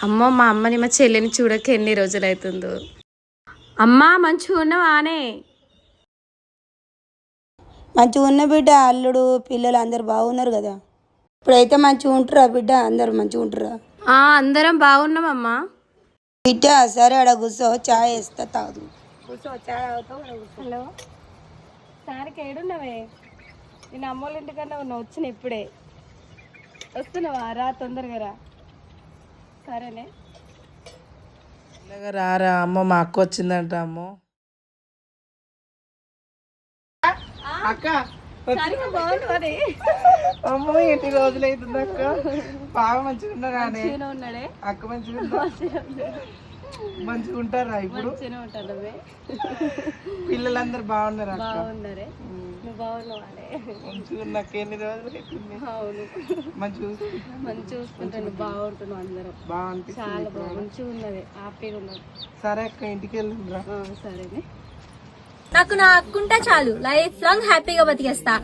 అమ్మ మా అమ్మని మా చెల్లిని చూడక ఎన్ని రోజులు అవుతుందో. అమ్మా మంచిగా ఉన్నావానే? మంచిగా ఉన్న బిడ్డ. అల్లుడు పిల్లలు అందరు బాగున్నారు కదా? ఇప్పుడైతే మంచిగా ఉంటురా బిడ్డ? అందరు మంచిగా ఉంటురా? అందరం బాగున్నామమ్మా. బిడ్డ సరే అడ కూర్చో, చాయ్ వేస్తా తాగు. కూర్చో, చాయ్ తాగుతావు. హలో సారికి ఏడున్నావే? నేను అమ్మోళ్ళ ఇంటికన్నా ఉన్నా, వచ్చిన ఇప్పుడే. వస్తున్నావా? రా తొందరగా రా. సరేనే రారా అమ్మ, మా అక్క వచ్చిందంట. అమ్మో అక్క అమ్మో, ఎన్ని రోజులు అవుతుంది అక్క? బాగా మంచిగా ఉన్నాడే అక్క? మంచిగా ఉంటారా ఇప్పుడు? పిల్లలందరూ బాగున్నారు అక్క? బాగున్నారే. నువ్వు బాగున్నావాడే? మంచిగా ఉన్నా అక్క. ఎన్ని రోజులు అవుతుంది? అవును, మంచి చూసుకుంటాను. బాగుంటున్నావు, అందరం బాగుంటుంది. చాలా బాగా మంచిగా ఉన్నది, హ్యాపీగా ఉన్నది. సరే అక్క, ఇంటికి వెళ్ళిరా. సరేనే. నాకు నా అక్కుంటే చాలు, లైఫ్ లాంగ్ హ్యాపీగా బతికేస్తా.